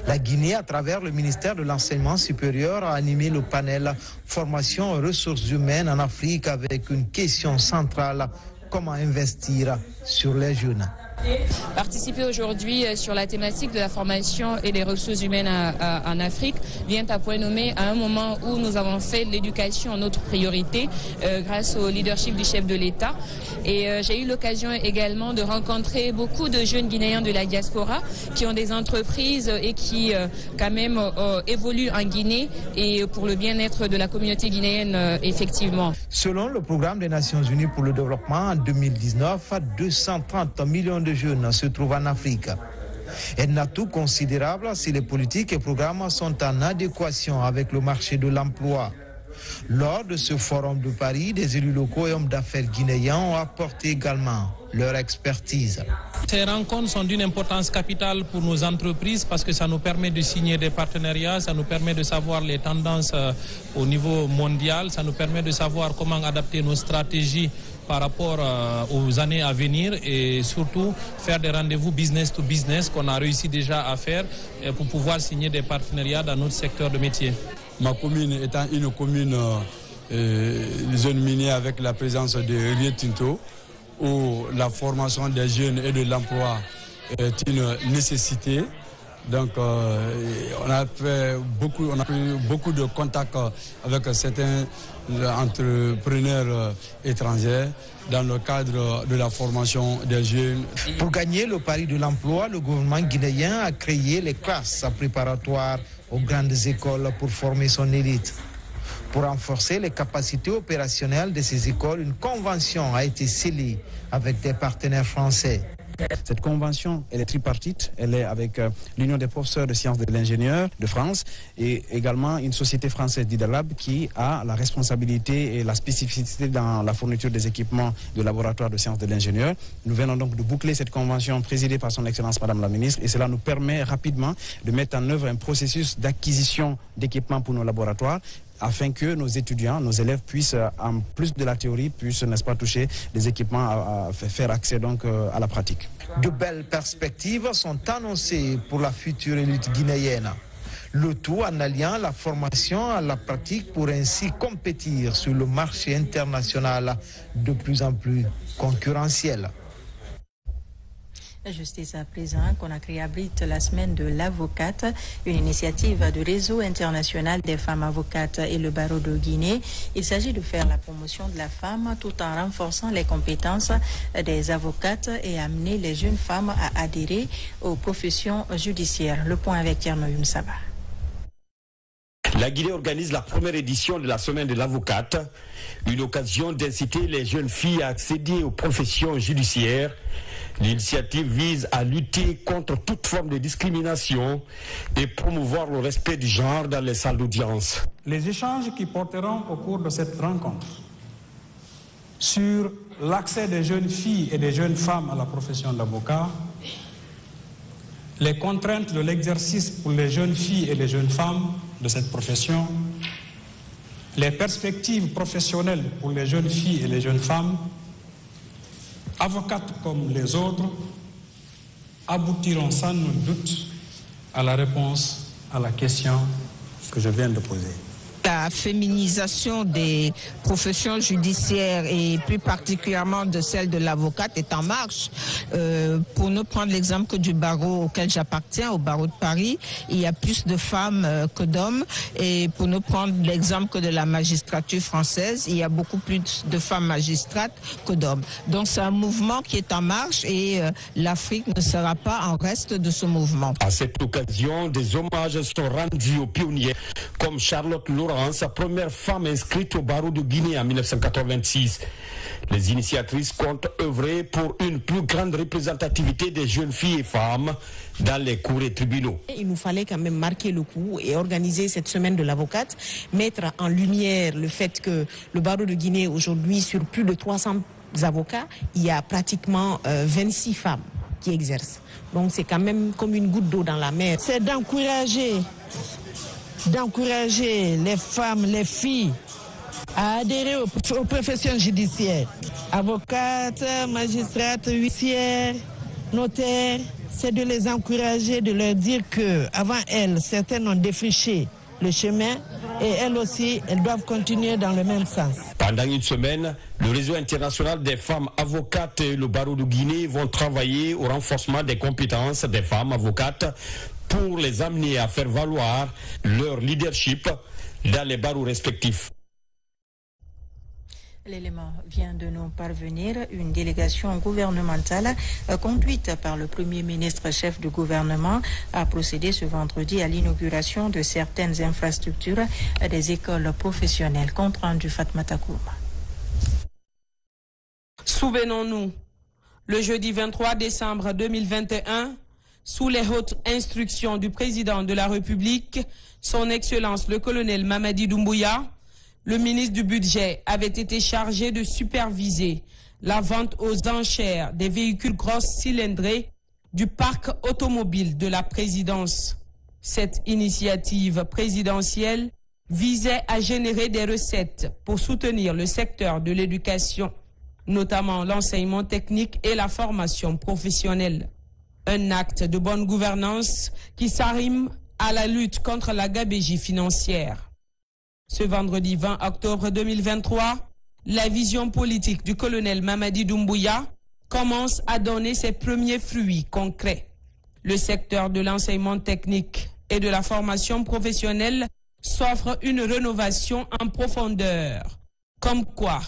La Guinée, à travers le ministère de l'Enseignement supérieur, a animé le panel Formation et ressources humaines en Afrique avec une question centrale: comment investir sur les jeunes? Participer aujourd'hui sur la thématique de la formation et des ressources humaines en Afrique vient à point nommé à un moment où nous avons fait l'éducation notre priorité grâce au leadership du chef de l'État. Et j'ai eu l'occasion également de rencontrer beaucoup de jeunes Guinéens de la diaspora qui ont des entreprises et qui quand même évoluent en Guinée et pour le bien-être de la communauté guinéenne, effectivement. Selon le programme des Nations Unies pour le développement, en 2019, 230 millions de jeunes se trouvent en Afrique. Un atout considérable si les politiques et programmes sont en adéquation avec le marché de l'emploi. Lors de ce forum de Paris, des élus locaux et hommes d'affaires guinéens ont apporté également leur expertise. Ces rencontres sont d'une importance capitale pour nos entreprises parce que ça nous permet de signer des partenariats, ça nous permet de savoir les tendances au niveau mondial, ça nous permet de savoir comment adapter nos stratégies par rapport aux années à venir et surtout faire des rendez-vous business to business qu'on a réussi déjà à faire pour pouvoir signer des partenariats dans notre secteur de métier. Ma commune étant une commune zone minière avec la présence de Rio Tinto, où la formation des jeunes et de l'emploi est une nécessité. Donc on a pris beaucoup de contacts avec certains entrepreneurs étrangers dans le cadre de la formation des jeunes. Pour gagner le pari de l'emploi, le gouvernement guinéen a créé les classes préparatoires aux grandes écoles pour former son élite. Pour renforcer les capacités opérationnelles de ces écoles, une convention a été scellée avec des partenaires français. Cette convention, elle est tripartite, elle est avec l'Union des professeurs de sciences de l'ingénieur de France et également une société française d'Idalab qui a la responsabilité et la spécificité dans la fourniture des équipements de laboratoire de sciences de l'ingénieur. Nous venons donc de boucler cette convention présidée par son Excellence Madame la Ministre et cela nous permet rapidement de mettre en œuvre un processus d'acquisition d'équipements pour nos laboratoires afin que nos étudiants, nos élèves puissent, en plus de la théorie, puissent, n'est-ce pas, toucher des équipements à faire accès donc à la pratique. De belles perspectives sont annoncées pour la future élite guinéenne. Le tout en alliant la formation à la pratique pour ainsi compétir sur le marché international de plus en plus concurrentiel. La justice à présent, Conakry abrite la semaine de l'avocate, une initiative du réseau international des femmes avocates et le barreau de Guinée. Il s'agit de faire la promotion de la femme tout en renforçant les compétences des avocates et amener les jeunes femmes à adhérer aux professions judiciaires. Le point avec Tierno Youmsaba. La Guinée organise la première édition de la semaine de l'avocate, une occasion d'inciter les jeunes filles à accéder aux professions judiciaires. L'initiative vise à lutter contre toute forme de discrimination et promouvoir le respect du genre dans les salles d'audience. Les échanges qui porteront au cours de cette rencontre sur l'accès des jeunes filles et des jeunes femmes à la profession d'avocat, les contraintes de l'exercice pour les jeunes filles et les jeunes femmes de cette profession, les perspectives professionnelles pour les jeunes filles et les jeunes femmes, avocates comme les autres, aboutiront sans nul doute à la réponse à la question que je viens de poser. La féminisation des professions judiciaires et plus particulièrement de celle de l'avocate est en marche. Pour ne prendre l'exemple que du barreau auquel j'appartiens, au barreau de Paris, il y a plus de femmes que d'hommes. Et pour ne prendre l'exemple que de la magistrature française, il y a beaucoup plus de femmes magistrates que d'hommes. Donc c'est un mouvement qui est en marche et l'Afrique ne sera pas en reste de ce mouvement. À cette occasion, des hommages sont rendus aux pionniers comme Charlotte Laurent, sa première femme inscrite au barreau de Guinée en 1986. Les initiatrices comptent œuvrer pour une plus grande représentativité des jeunes filles et femmes dans les cours et tribunaux. Il nous fallait quand même marquer le coup et organiser cette semaine de l'avocate, mettre en lumière le fait que le barreau de Guinée aujourd'hui, sur plus de 300 avocats, il y a pratiquement 26 femmes qui exercent. Donc c'est quand même comme une goutte d'eau dans la mer. C'est d'encourager les femmes, les filles à adhérer aux professions judiciaires. Avocates, magistrates, huissières, notaires, c'est de les encourager, de leur dire que avant elles, certaines ont défriché le chemin et elles aussi, elles doivent continuer dans le même sens. Pendant une semaine, le réseau international des femmes avocates et le barreau de Guinée vont travailler au renforcement des compétences des femmes avocates pour les amener à faire valoir leur leadership dans les barreaux respectifs. L'élément vient de nous parvenir. Une délégation gouvernementale conduite par le Premier ministre chef du gouvernement a procédé ce vendredi à l'inauguration de certaines infrastructures des écoles professionnelles. Compte rendu Fatmata Kouma. Souvenons-nous, le jeudi 23 décembre 2021, sous les hautes instructions du président de la République, son Excellence le colonel Mamadi Doumbouya, le ministre du Budget avait été chargé de superviser la vente aux enchères des véhicules grosses cylindrées du parc automobile de la présidence. Cette initiative présidentielle visait à générer des recettes pour soutenir le secteur de l'éducation, notamment l'enseignement technique et la formation professionnelle. Un acte de bonne gouvernance qui s'arrime à la lutte contre la gabegie financière. Ce vendredi 20 octobre 2023, la vision politique du colonel Mamadi Doumbouya commence à donner ses premiers fruits concrets. Le secteur de l'enseignement technique et de la formation professionnelle s'offre une rénovation en profondeur. Comme quoi,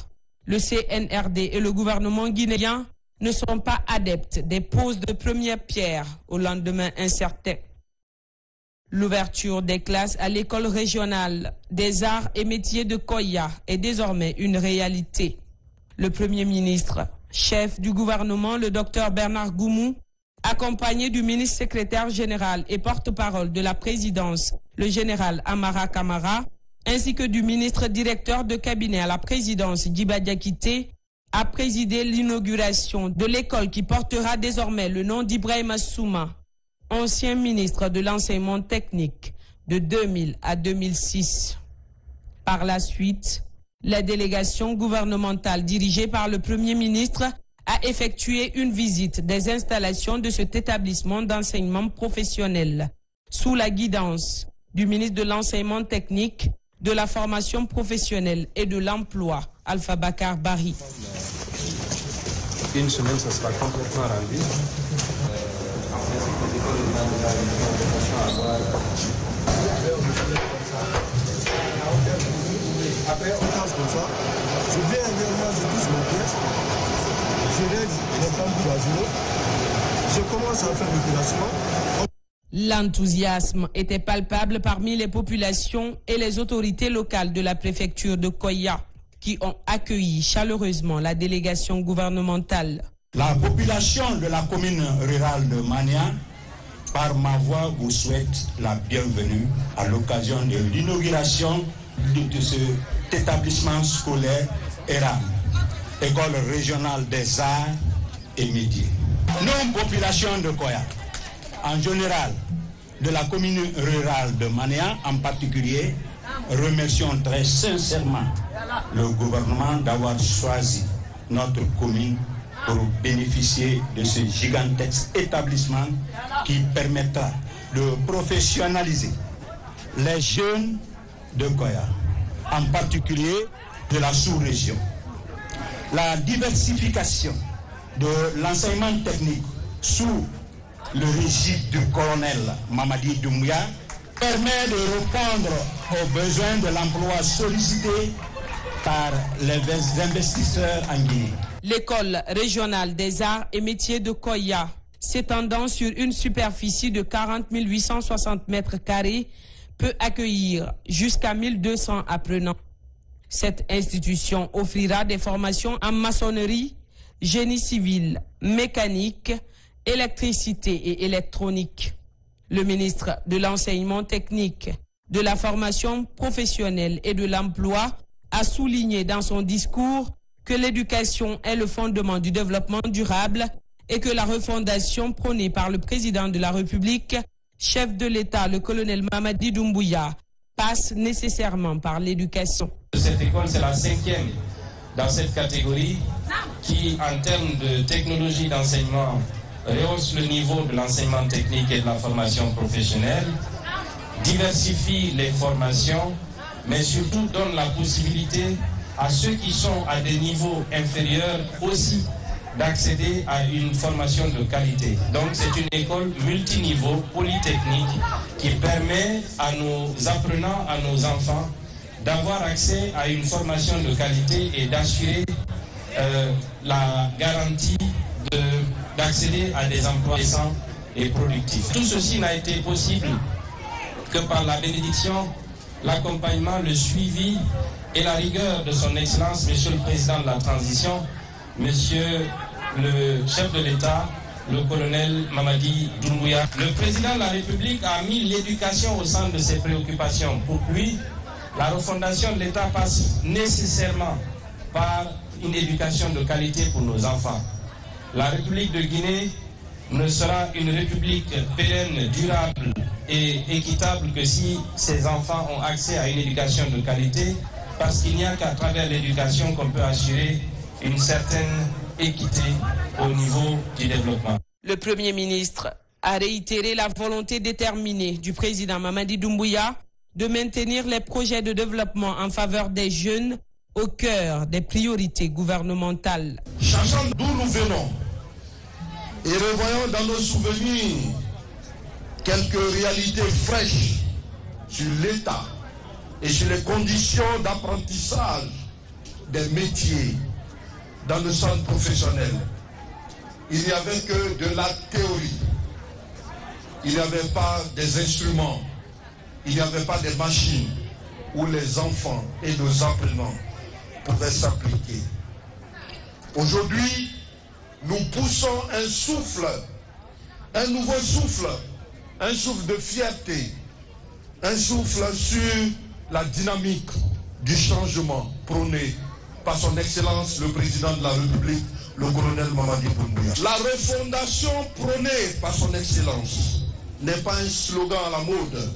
le CNRD et le gouvernement guinéen ne sont pas adeptes des poses de première pierre au lendemain incertain. L'ouverture des classes à l'école régionale des arts et métiers de Koya est désormais une réalité. Le Premier ministre, chef du gouvernement, le Dr Bernard Goumou, accompagné du ministre secrétaire général et porte-parole de la présidence, le général Amara Kamara, ainsi que du ministre directeur de cabinet à la présidence, Djiba Diakité, a présidé l'inauguration de l'école qui portera désormais le nom d'Ibrahima Souma, ancien ministre de l'enseignement technique de 2000 à 2006. Par la suite, la délégation gouvernementale dirigée par le Premier ministre a effectué une visite des installations de cet établissement d'enseignement professionnel sous la guidance du ministre de l'enseignement technique, de la formation professionnelle et de l'emploi, Alpha Bakar Bari. Une semaine, ça sera complètement rendu. Après, on casse comme ça. Je viens également, je pousse ma pièce. Je règle les tambours à zéro. Je commence à faire l'opération. L'enthousiasme était palpable parmi les populations et les autorités locales de la préfecture de Koya, qui ont accueilli chaleureusement la délégation gouvernementale. La population de la commune rurale de Mania, par ma voix, vous souhaite la bienvenue à l'occasion de l'inauguration de cet établissement scolaire ERAM, École régionale des arts et métiers. Nous, population de Koya, en général, de la commune rurale de Mania en particulier, remercions très sincèrement le gouvernement d'avoir choisi notre commune pour bénéficier de ce gigantesque établissement qui permettra de professionnaliser les jeunes de Koya, en particulier de la sous-région. La diversification de l'enseignement technique sous le régime du colonel Mamadi Doumbouya permet de répondre aux besoins de l'emploi sollicité par les investisseurs en Guinée. L'école régionale des arts et métiers de Koya, s'étendant sur une superficie de 40 860 mètres carrés, peut accueillir jusqu'à 1200 apprenants. Cette institution offrira des formations en maçonnerie, génie civil, mécanique, électricité et électronique. Le ministre de l'enseignement technique, de la formation professionnelle et de l'emploi a souligné dans son discours que l'éducation est le fondement du développement durable et que la refondation prônée par le président de la République, chef de l'État, le colonel Mamadi Doumbouya, passe nécessairement par l'éducation. Cette école, c'est la 5e dans cette catégorie qui, en termes de technologie d'enseignement, rehausse le niveau de l'enseignement technique et de la formation professionnelle, diversifie les formations, mais surtout donne la possibilité à ceux qui sont à des niveaux inférieurs aussi d'accéder à une formation de qualité. Donc c'est une école multiniveau, polytechnique, qui permet à nos apprenants, à nos enfants, d'avoir accès à une formation de qualité et d'assurer la garantie d'accéder à des emplois décents et productifs. Tout ceci n'a été possible que par la bénédiction, l'accompagnement, le suivi et la rigueur de son Excellence, Monsieur le Président de la Transition, Monsieur le chef de l'État, le colonel Mamadi Doumbouya. Le Président de la République a mis l'éducation au centre de ses préoccupations. Pour lui, la refondation de l'État passe nécessairement par une éducation de qualité pour nos enfants. La République de Guinée ne sera une république pérenne, durable et équitable que si ses enfants ont accès à une éducation de qualité, parce qu'il n'y a qu'à travers l'éducation qu'on peut assurer une certaine équité au niveau du développement. Le Premier ministre a réitéré la volonté déterminée du président Mamadi Doumbouya de maintenir les projets de développement en faveur des jeunes au cœur des priorités gouvernementales. Sachant d'où nous venons et revoyons dans nos souvenirs quelques réalités fraîches sur l'état et sur les conditions d'apprentissage des métiers dans le centre professionnel. Il n'y avait que de la théorie. Il n'y avait pas des instruments. Il n'y avait pas des machines où les enfants et nos apprenants pouvaient s'appliquer. Aujourd'hui, nous poussons un souffle, un nouveau souffle, un souffle de fierté, un souffle sur la dynamique du changement prôné par son Excellence le Président de la République, le colonel Mamadi Doumbouya. La refondation prônée par son Excellence n'est pas un slogan à la mode.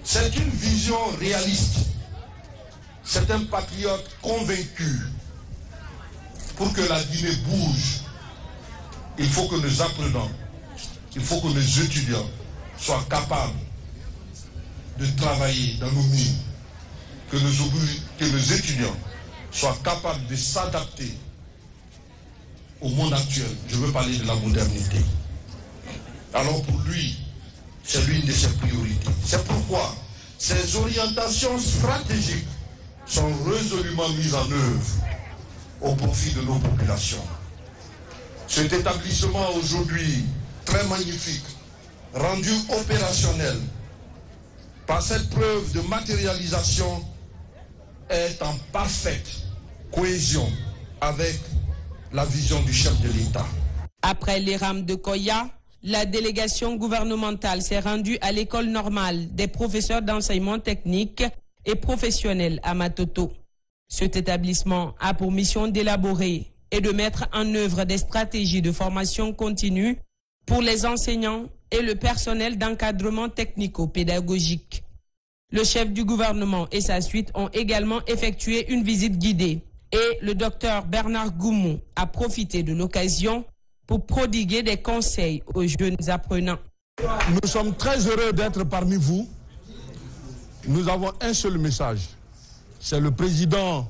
C'est une vision réaliste. C'est un patriote convaincu. Pour que la Guinée bouge, il faut que nous apprenons, il faut que nos étudiants soient capables de travailler dans nos mines, que nos étudiants soient capables de s'adapter au monde actuel. Je veux parler de la modernité. Alors pour lui, c'est l'une de ses priorités. C'est pourquoi ces orientations stratégiques sont résolument mises en œuvre au profit de nos populations. Cet établissement aujourd'hui très magnifique, rendu opérationnel par cette preuve de matérialisation, est en parfaite cohésion avec la vision du chef de l'État. Après les rames de Koya, la délégation gouvernementale s'est rendue à l'école normale des professeurs d'enseignement technique et professionnel à Matoto. Cet établissement a pour mission d'élaborer et de mettre en œuvre des stratégies de formation continue pour les enseignants et le personnel d'encadrement technico-pédagogique. Le chef du gouvernement et sa suite ont également effectué une visite guidée et le docteur Bernard Goumou a profité de l'occasion pour prodiguer des conseils aux jeunes apprenants. Nous sommes très heureux d'être parmi vous. Nous avons un seul message. C'est le président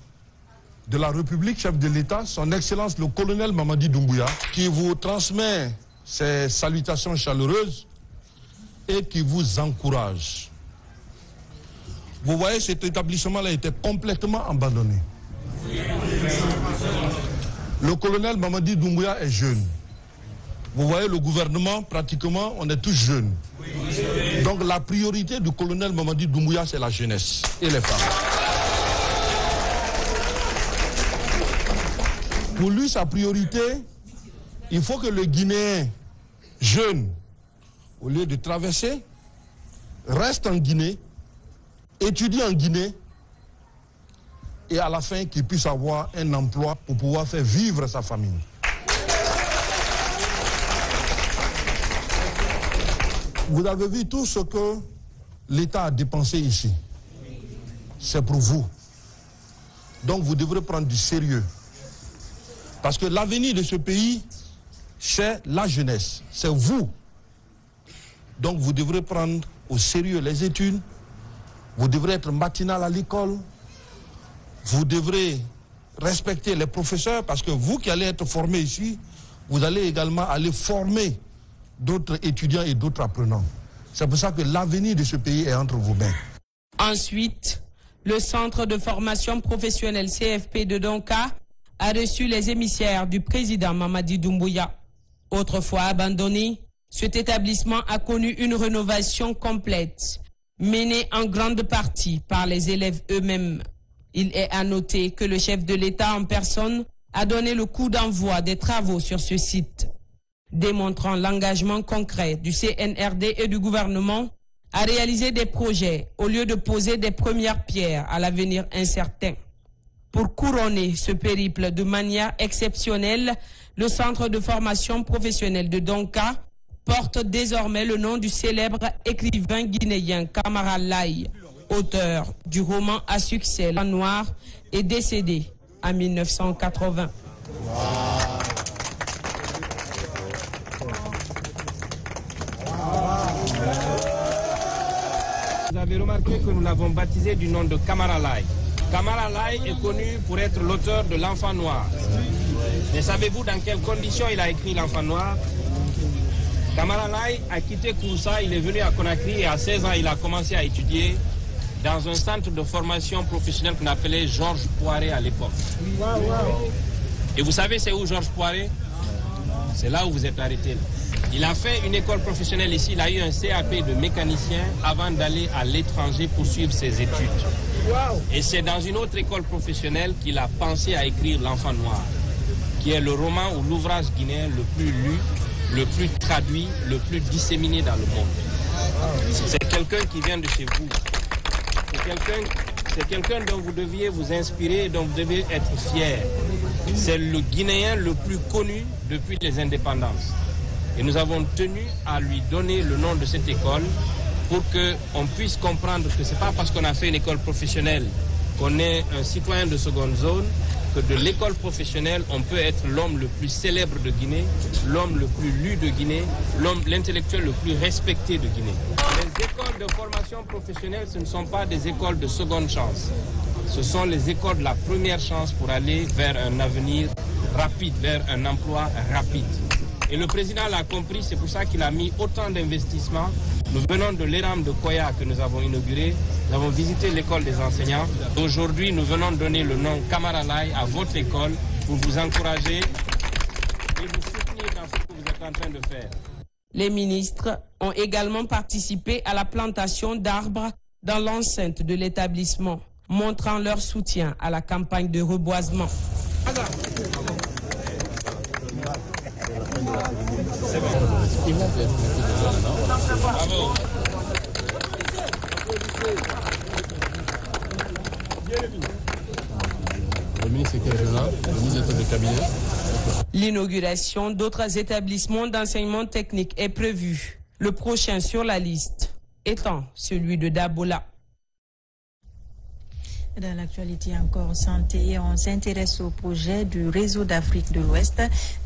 de la République, chef de l'État, son Excellence le colonel Mamadi Doumbouya, qui vous transmet ses salutations chaleureuses et qui vous encourage. Vous voyez, cet établissement-là était complètement abandonné. Le colonel Mamadi Doumbouya est jeune. Vous voyez, le gouvernement, pratiquement, on est tous jeunes. Donc la priorité du colonel Mamadi Doumbouya, c'est la jeunesse et les femmes. Pour lui, sa priorité, il faut que le Guinéen jeune, au lieu de traverser, reste en Guinée, étudie en Guinée, et à la fin, qu'il puisse avoir un emploi pour pouvoir faire vivre sa famille. Vous avez vu tout ce que l'État a dépensé ici. C'est pour vous. Donc vous devrez prendre du sérieux. Parce que l'avenir de ce pays, c'est la jeunesse. C'est vous. Donc vous devrez prendre au sérieux les études. Vous devrez être matinal à l'école. Vous devrez respecter les professeurs parce que vous qui allez être formés ici, vous allez également aller former d'autres étudiants et d'autres apprenants. C'est pour ça que l'avenir de ce pays est entre vos mains. Ensuite, Le centre de formation professionnelle CFP de Donka a reçu les émissaires du président Mamadi Doumbouya. Autrefois abandonné, cet établissement a connu une rénovation complète, menée en grande partie par les élèves eux-mêmes. Il est à noter que le chef de l'État en personne a donné le coup d'envoi des travaux sur ce site, démontrant l'engagement concret du CNRD et du gouvernement à réaliser des projets au lieu de poser des premières pierres à l'avenir incertain. Pour couronner ce périple de manière exceptionnelle, le centre de formation professionnelle de Donka porte désormais le nom du célèbre écrivain guinéen Camara Laye, auteur du roman à succès La Noire, est décédé en 1980. Vous avez remarqué que nous l'avons baptisé du nom de Camara Laye. Camara Laye est connu pour être l'auteur de l'Enfant Noir. Mais savez-vous dans quelles conditions il a écrit l'Enfant Noir? Camara Laye a quitté Koussa, il est venu à Conakry et à 16 ans il a commencé à étudier dans un centre de formation professionnelle qu'on appelait Georges Poiré à l'époque. Et vous savez c'est où Georges Poiré? C'est là où vous êtes arrêté. Il a fait une école professionnelle ici, il a eu un CAP de mécanicien avant d'aller à l'étranger poursuivre ses études. Et c'est dans une autre école professionnelle qu'il a pensé à écrire L'Enfant Noir, qui est le roman ou l'ouvrage guinéen le plus lu, le plus traduit, le plus disséminé dans le monde. C'est quelqu'un qui vient de chez vous. C'est quelqu'un dont vous deviez vous inspirer et dont vous devez être fier. C'est le Guinéen le plus connu depuis les indépendances. Et nous avons tenu à lui donner le nom de cette école pour qu'on puisse comprendre que ce n'est pas parce qu'on a fait une école professionnelle qu'on est un citoyen de seconde zone, que de l'école professionnelle, on peut être l'homme le plus célèbre de Guinée, l'homme le plus lu de Guinée, l'intellectuel le plus respecté de Guinée. Les écoles de formation professionnelle, ce ne sont pas des écoles de seconde chance. Ce sont les écoles de la première chance pour aller vers un avenir rapide, vers un emploi rapide. Et le président l'a compris, c'est pour ça qu'il a mis autant d'investissements. Nous venons de l'ERAM de Koya que nous avons inauguré. Nous avons visité l'école des enseignants. Aujourd'hui, nous venons donner le nom Camara Laye à votre école pour vous encourager et vous soutenir dans ce que vous êtes en train de faire. Les ministres ont également participé à la plantation d'arbres dans l'enceinte de l'établissement, montrant leur soutien à la campagne de reboisement. Bravo. Le ministre le ministre de cabinet. L'inauguration d'autres établissements d'enseignement technique est prévue. Le prochain sur la liste étant celui de Dabola. Dans l'actualité encore santé, on s'intéresse au projet du réseau d'Afrique de l'Ouest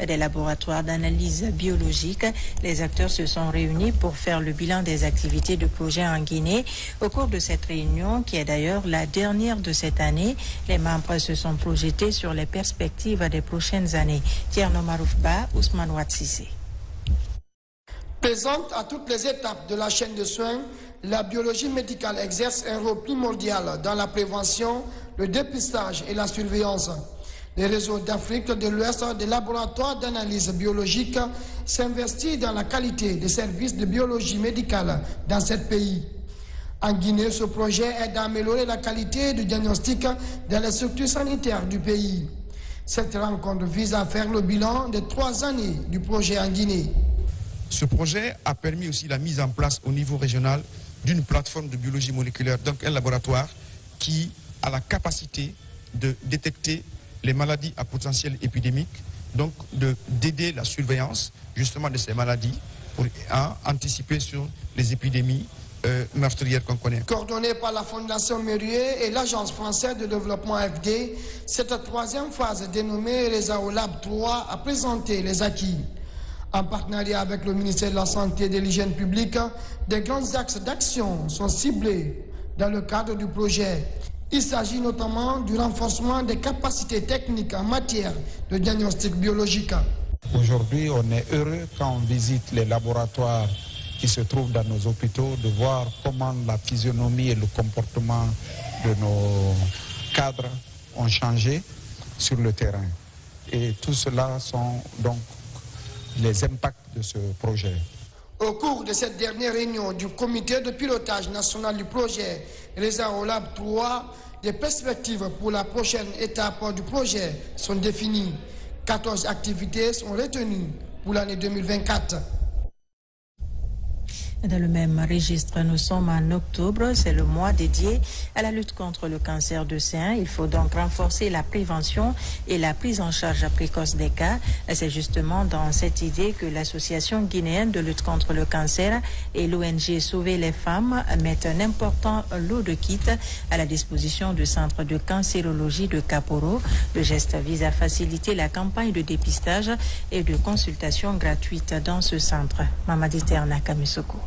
des laboratoires d'analyse biologique. Les acteurs se sont réunis pour faire le bilan des activités du projet en Guinée. Au cours de cette réunion, qui est d'ailleurs la dernière de cette année, les membres se sont projetés sur les perspectives des prochaines années. Tierno Maroufba, Ousmane Ouatsissé. Présente à toutes les étapes de la chaîne de soins, la biologie médicale exerce un rôle primordial dans la prévention, le dépistage et la surveillance. Le réseau d'Afrique de l'Ouest des laboratoires d'analyse biologique s'investit dans la qualité des services de biologie médicale dans ce pays. En Guinée, ce projet aide à améliorer la qualité du diagnostic dans les structures sanitaires du pays. Cette rencontre vise à faire le bilan des 3 années du projet en Guinée. Ce projet a permis aussi la mise en place au niveau régional d'une plateforme de biologie moléculaire, donc un laboratoire qui a la capacité de détecter les maladies à potentiel épidémique, donc d'aider la surveillance justement de ces maladies pour anticiper sur les épidémies meurtrières qu'on connaît. Coordonnée par la Fondation Mérieux et l'Agence française de développement AFD, cette 3e phase dénommée Resao Lab 3 a présenté les acquis. En partenariat avec le ministère de la Santé et de l'Hygiène publique, des grands axes d'action sont ciblés dans le cadre du projet. Il s'agit notamment du renforcement des capacités techniques en matière de diagnostic biologique. Aujourd'hui, on est heureux quand on visite les laboratoires qui se trouvent dans nos hôpitaux, de voir comment la physionomie et le comportement de nos cadres ont changé sur le terrain. Et tout cela sont donc les impacts de ce projet. Au cours de cette dernière réunion du comité de pilotage national du projet Resarolab 3, des perspectives pour la prochaine étape du projet sont définies. 14 activités sont retenues pour l'année 2024. Dans le même registre, nous sommes en octobre, c'est le mois dédié à la lutte contre le cancer du sein. Il faut donc renforcer la prévention et la prise en charge précoce des cas. C'est justement dans cette idée que l'Association guinéenne de lutte contre le cancer et l'ONG Sauver les femmes mettent un important lot de kits à la disposition du centre de cancérologie de Kaporo. Le geste vise à faciliter la campagne de dépistage et de consultation gratuite dans ce centre. Mamadi Terna Kamisoko.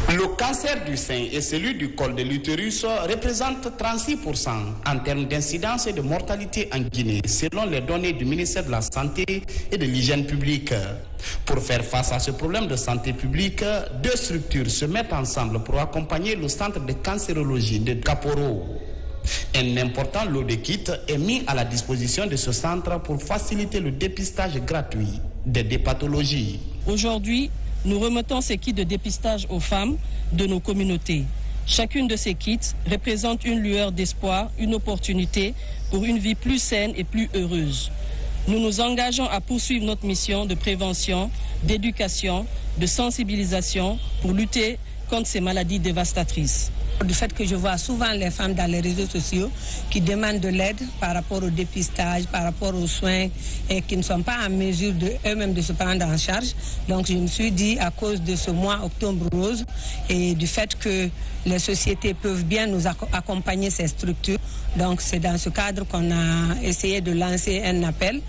Le cancer du sein et celui du col de l'utérus représentent 36% en termes d'incidence et de mortalité en Guinée, selon les données du ministère de la Santé et de l'Hygiène publique. Pour faire face à ce problème de santé publique, deux structures se mettent ensemble pour accompagner le centre de cancérologie de Kaporo. Un important lot de kits est mis à la disposition de ce centre pour faciliter le dépistage gratuit des pathologies. Aujourd'hui, nous remettons ces kits de dépistage aux femmes de nos communautés. Chacune de ces kits représente une lueur d'espoir, une opportunité pour une vie plus saine et plus heureuse. Nous nous engageons à poursuivre notre mission de prévention, d'éducation, de sensibilisation pour lutter contre ces maladies dévastatrices. Du fait que je vois souvent les femmes dans les réseaux sociaux qui demandent de l'aide par rapport au dépistage, par rapport aux soins et qui ne sont pas en mesure eux-mêmes de se prendre en charge. Donc je me suis dit, à cause de ce mois Octobre Rose et du fait que les sociétés peuvent bien nous accompagner ces structures, donc c'est dans ce cadre qu'on a essayé de lancer un appel.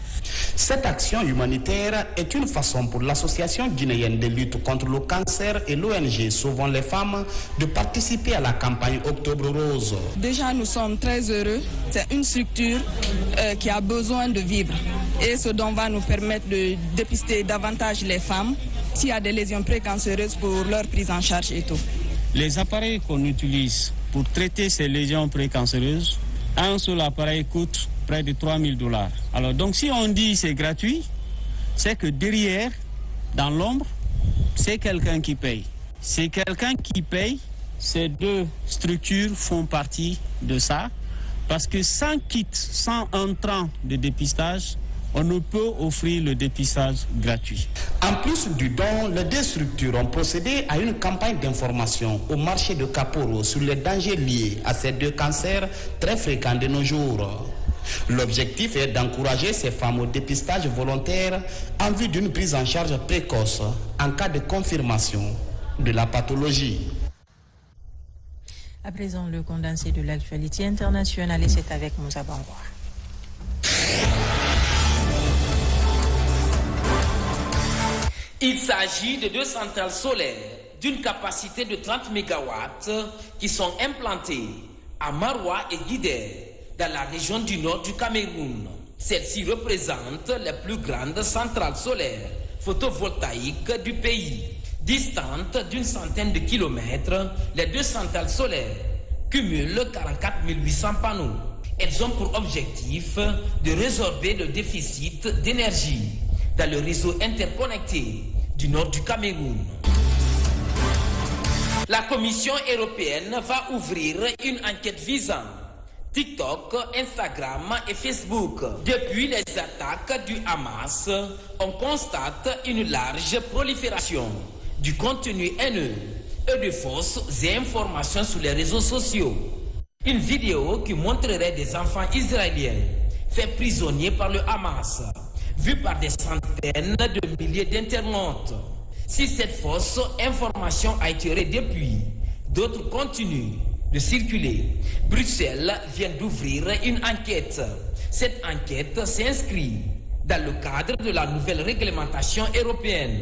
Cette action humanitaire est une façon pour l'Association guinéenne de lutte contre le cancer et l'ONG Sauvons les femmes de participer à la campagne Octobre Rose. Déjà, nous sommes très heureux. C'est une structure qui a besoin de vivre et ce dont va nous permettre de dépister davantage les femmes s'il y a des lésions précancéreuses pour leur prise en charge et tout. Les appareils qu'on utilise pour traiter ces lésions précancéreuses, un seul appareil coûte près de $3 000. Alors donc si on dit c'est gratuit, c'est que derrière, dans l'ombre, c'est quelqu'un qui paye. C'est quelqu'un qui paye. Ces deux structures font partie de ça, parce que sans kit, sans entrant de dépistage, on ne peut offrir le dépistage gratuit. En plus du don, les deux structures ont procédé à une campagne d'information au marché de Kaporo sur les dangers liés à ces deux cancers très fréquents de nos jours. L'objectif est d'encourager ces femmes au dépistage volontaire en vue d'une prise en charge précoce en cas de confirmation de la pathologie. À présent, le condensé de l'actualité internationale et c'est avec Moussa Bangoua. Il s'agit de deux centrales solaires d'une capacité de 30 MW qui sont implantées à Maroua et Guidé, dans la région du nord du Cameroun. Celles-ci représentent les plus grandes centrales solaires photovoltaïques du pays. Distantes d'une centaine de kilomètres, les deux centrales solaires cumulent 44 800 panneaux. Elles ont pour objectif de résorber le déficit d'énergie dans le réseau interconnecté du nord du Cameroun. La Commission européenne va ouvrir une enquête visant TikTok, Instagram et Facebook. Depuis les attaques du Hamas, on constate une large prolifération du contenu haineux et de fausses informations sur les réseaux sociaux. Une vidéo qui montrerait des enfants israéliens faits prisonniers par le Hamas, vue par des centaines de milliers d'internautes. Si cette fausse information a été errée depuis, d'autres continuent de circuler. Bruxelles vient d'ouvrir une enquête. Cette enquête s'inscrit dans le cadre de la nouvelle réglementation européenne.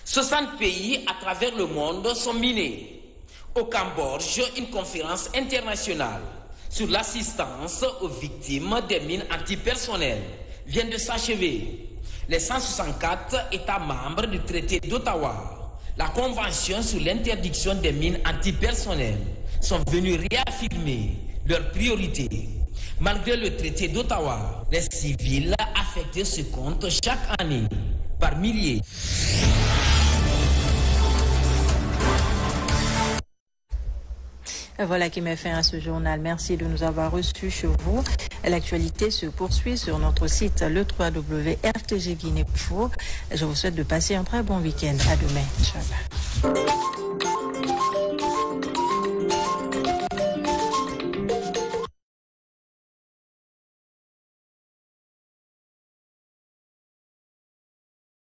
60 pays à travers le monde sont minés. Au Cambodge, une conférence internationale sur l'assistance aux victimes des mines antipersonnelles vient de s'achever. les 164 États membres du traité d'Ottawa, la Convention sur l'interdiction des mines antipersonnelles, sont venus réaffirmer leurs priorités. Malgré le traité d'Ottawa, les civils affectés se comptent chaque année par milliers. Voilà qui met fin à ce journal. Merci de nous avoir reçus chez vous. L'actualité se poursuit sur notre site le www.rtgguinée.info. Je vous souhaite de passer un très bon week-end. À demain. Inch'Allah.